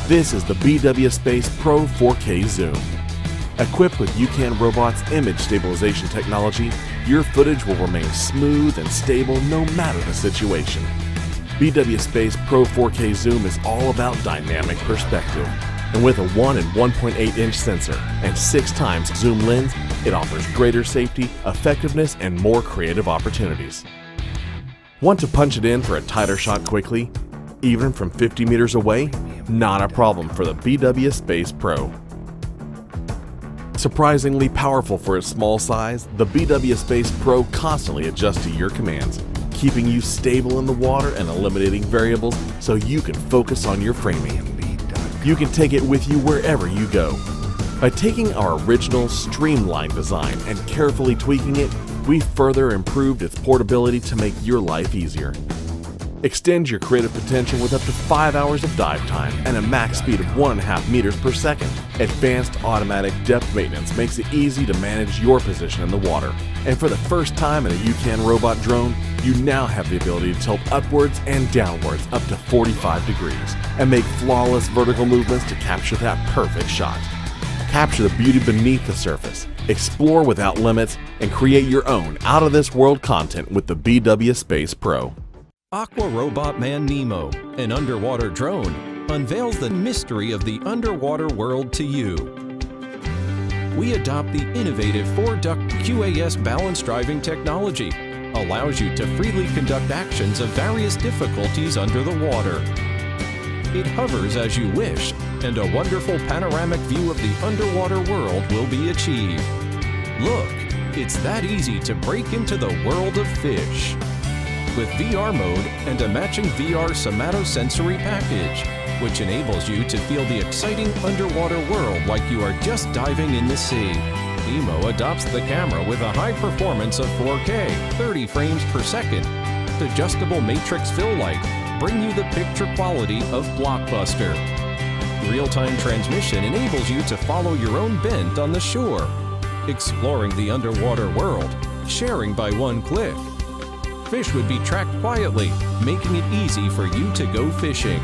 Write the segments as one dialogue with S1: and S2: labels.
S1: This is the BW Space Pro 4K Zoom. Equipped with Youcan Robot's image stabilization technology, your footage will remain smooth and stable no matter the situation. BW Space Pro 4K Zoom is all about dynamic perspective. And with a 1 and 1.8 inch sensor and 6 times zoom lens, it offers greater safety, effectiveness, and more creative opportunities. Want to punch it in for a tighter shot quickly? Even from 50 meters away? Not a problem for the BW Space Pro. Surprisingly powerful for its small size, the BW Space Pro constantly adjusts to your commands, keeping you stable in the water and eliminating variables so you can focus on your framing. You can take it with you wherever you go. By taking our original streamlined design and carefully tweaking it, we further improved its portability to make your life easier. Extend your creative potential with up to 5 hours of dive time and a max speed of 1.5 meters per second. Advanced automatic depth maintenance makes it easy to manage your position in the water. And for the first time in a Youcan robot drone, you now have the ability to tilt upwards and downwards up to 45 degrees and make flawless vertical movements to capture that perfect shot. Capture the beauty beneath the surface, explore without limits, and create your own out-of-this-world content with the BW Space Pro.
S2: Aqua Robot Man Nemo, an underwater drone, unveils the mystery of the underwater world to you. We adopt the innovative 4-duct QAS balance driving technology, allows you to freely conduct actions of various difficulties under the water. It hovers as you wish, and a wonderful panoramic view of the underwater world will be achieved. Look, it's that easy to break into the world of fish. With VR mode and a matching VR somatosensory package, which enables you to feel the exciting underwater world like you are just diving in the sea. Nemo adopts the camera with a high performance of 4K, 30 frames per second. Adjustable matrix fill light bring you the picture quality of Blockbuster. Real-time transmission enables you to follow your own bent on the shore. Exploring the underwater world, sharing by one click. Fish would be tracked quietly, making it easy for you to go fishing.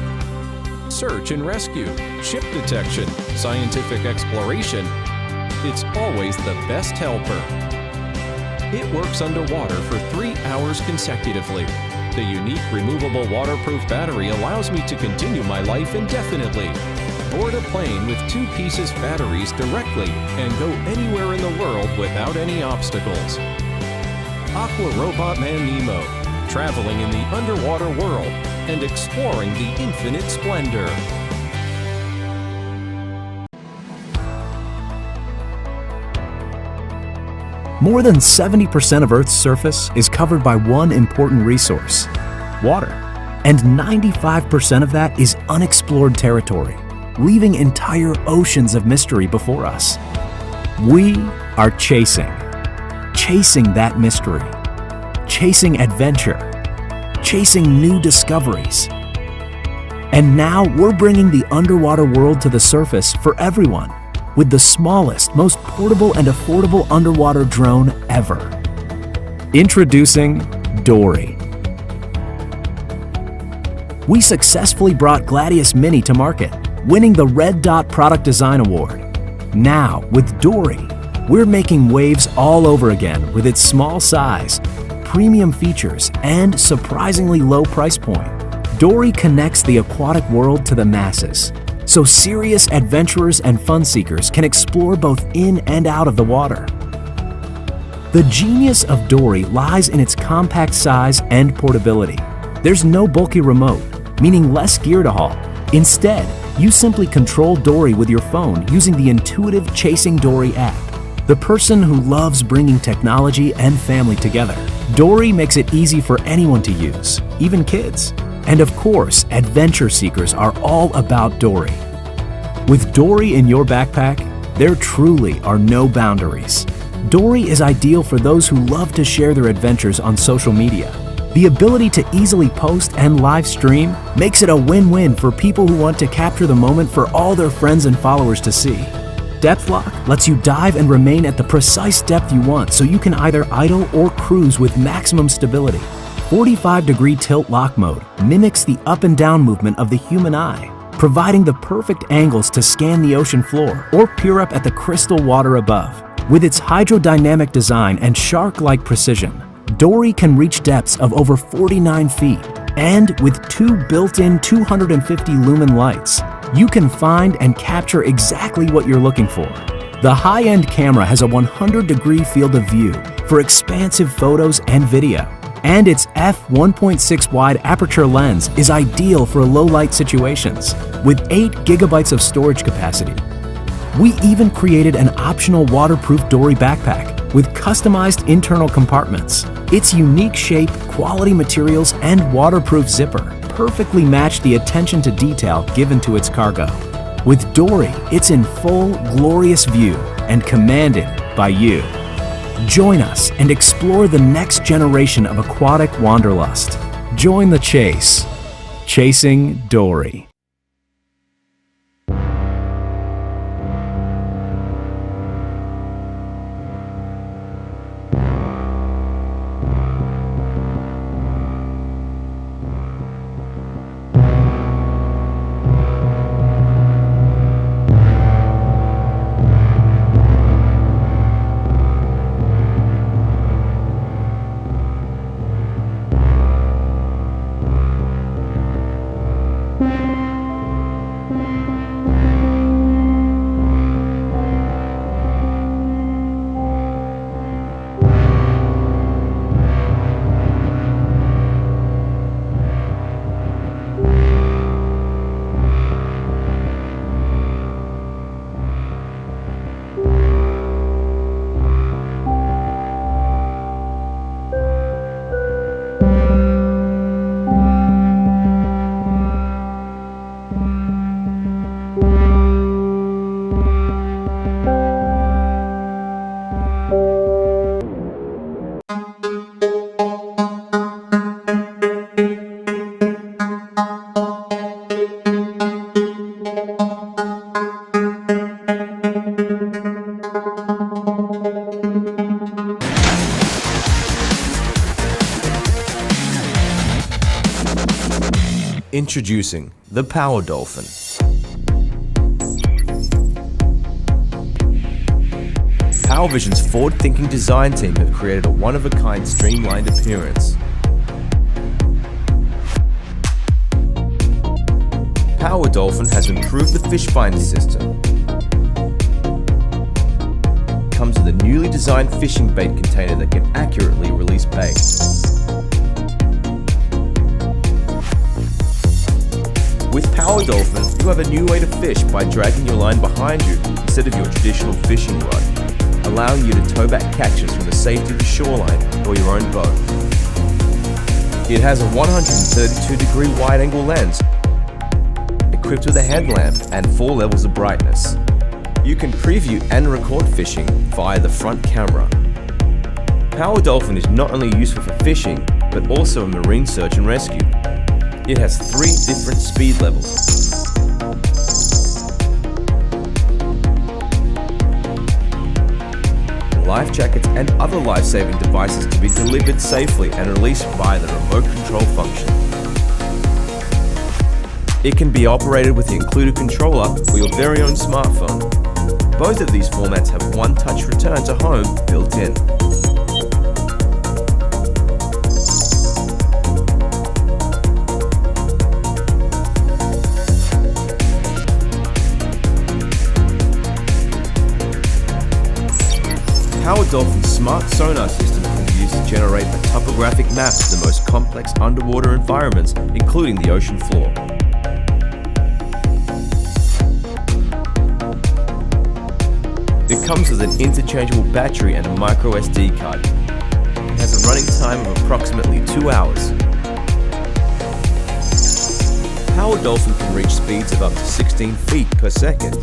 S2: Search and rescue, ship detection, scientific exploration. It's always the best helper. It works underwater for 3 hours consecutively. The unique removable waterproof battery allows me to continue my life indefinitely. Board a plane with 2 pieces batteries directly and go anywhere in the world without any obstacles. Aqua Robot Man Nemo, traveling in the underwater world and exploring the infinite splendor.
S3: More than 70% of Earth's surface is covered by one important resource, water. And 95% of that is unexplored territory, leaving entire oceans of mystery before us. We are chasing that mystery, chasing adventure, chasing new discoveries. And now we're bringing the underwater world to the surface for everyone with the smallest, most portable and affordable underwater drone ever. Introducing Dory. We successfully brought Gladius Mini to market, winning the Red Dot Product Design Award. Now, with Dory, we're making waves all over again with its small size, premium features, and surprisingly low price point. Dory connects the aquatic world to the masses, so serious adventurers and fun seekers can explore both in and out of the water. The genius of Dory lies in its compact size and portability. There's no bulky remote, meaning less gear to haul. Instead, you simply control Dory with your phone using the intuitive Chasing Dory app. The person who loves bringing technology and family together. Dory makes it easy for anyone to use, even kids. And of course, adventure seekers are all about Dory. With Dory in your backpack, there truly are no boundaries. Dory is ideal for those who love to share their adventures on social media. The ability to easily post and live stream makes it a win-win for people who want to capture the moment for all their friends and followers to see. Depth Lock lets you dive and remain at the precise depth you want so you can either idle or cruise with maximum stability. 45-degree tilt lock mode mimics the up and down movement of the human eye, providing the perfect angles to scan the ocean floor or peer up at the crystal water above. With its hydrodynamic design and shark-like precision, Dory can reach depths of over 49 feet. And with two built-in 250 lumen lights, you can find and capture exactly what you're looking for. The high-end camera has a 100-degree field of view for expansive photos and video. And its f1.6 wide aperture lens is ideal for low-light situations, with 8 gigabytes of storage capacity. We even created an optional waterproof Dory backpack with customized internal compartments. Its unique shape, quality materials, and waterproof zipper perfectly match the attention to detail given to its cargo. With Dory, it's in full, glorious view and commanded by you. Join us and explore the next generation of aquatic wanderlust. Join the chase. Chasing Dory.
S4: Introducing the Powerdolphin. PowerVision's forward-thinking design team have created a one-of-a-kind streamlined appearance. Powerdolphin has improved the fish finder system. Comes with a newly designed fishing bait container that can accurately release bait. With Powerdolphin, you have a new way to fish by dragging your line behind you instead of your traditional fishing rod, allowing you to tow back catches from the safety of the shoreline or your own boat. It has a 132-degree wide-angle lens, equipped with a headlamp and 4 levels of brightness. You can preview and record fishing via the front camera. Powerdolphin is not only useful for fishing, but also in marine search and rescue. It has 3 different speed levels. Life jackets and other life-saving devices can be delivered safely and released via the remote control function. It can be operated with the included controller or your very own smartphone. Both of these formats have one-touch return to home built in. Powerdolphin's smart sonar system can be used to generate a topographic map of the most complex underwater environments, including the ocean floor. It comes with an interchangeable battery and a micro SD card. It has a running time of approximately 2 hours. Powerdolphin can reach speeds of up to 16 feet per second.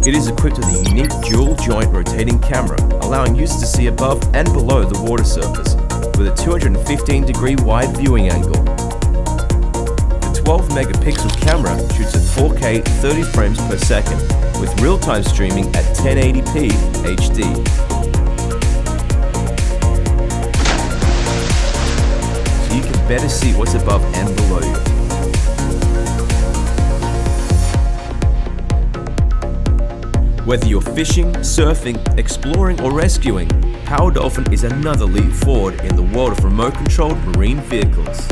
S4: It is equipped with a unique dual-joint rotating camera, allowing users to see above and below the water surface, with a 215-degree wide viewing angle. The 12-megapixel camera shoots at 4K 30 frames per second, with real-time streaming at 1080p HD. So you can better see what's above and below you. Whether you're fishing, surfing, exploring, or rescuing, Powerdolphin is another leap forward in the world of remote-controlled marine vehicles.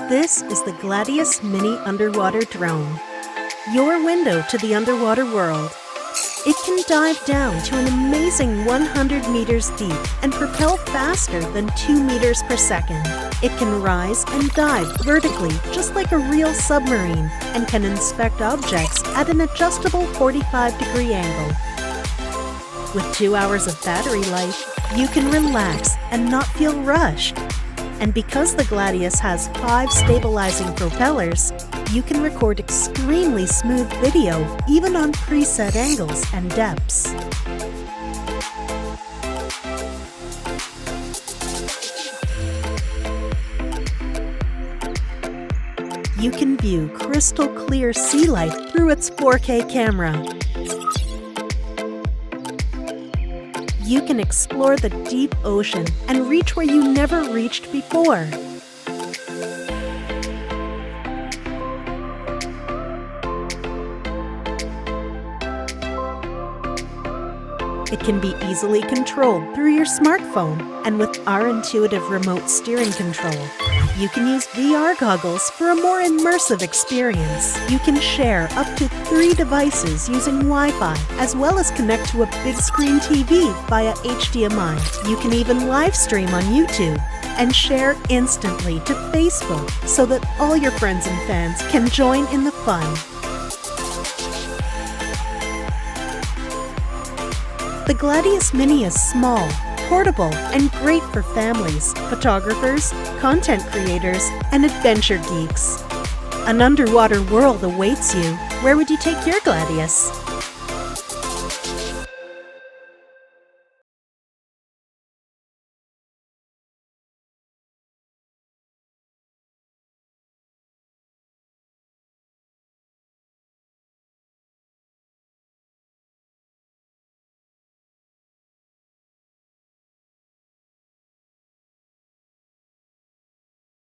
S5: This is the Gladius Mini Underwater Drone, your window to the underwater world. It can dive down to an amazing 100 meters deep and propel faster than 2 meters per second. It can rise and dive vertically just like a real submarine and can inspect objects at an adjustable 45-degree angle. With 2 hours of battery life, you can relax and not feel rushed. And because the Gladius has 5 stabilizing propellers, you can record extremely smooth video even on preset angles and depths. You can view crystal clear sea life through its 4K camera. You can explore the deep ocean and reach where you never reached before. It can be easily controlled through your smartphone, and with our intuitive remote steering control, you can use VR goggles for a more immersive experience. You can share up to 3 devices using Wi-Fi, as well as connect to a big screen TV via HDMI. You can even live stream on YouTube and share instantly to Facebook so that all your friends and fans can join in the fun. The Gladius Mini is small, portable, and great for families, photographers, content creators, and adventure geeks. An underwater world awaits you. Where would you take your Gladius?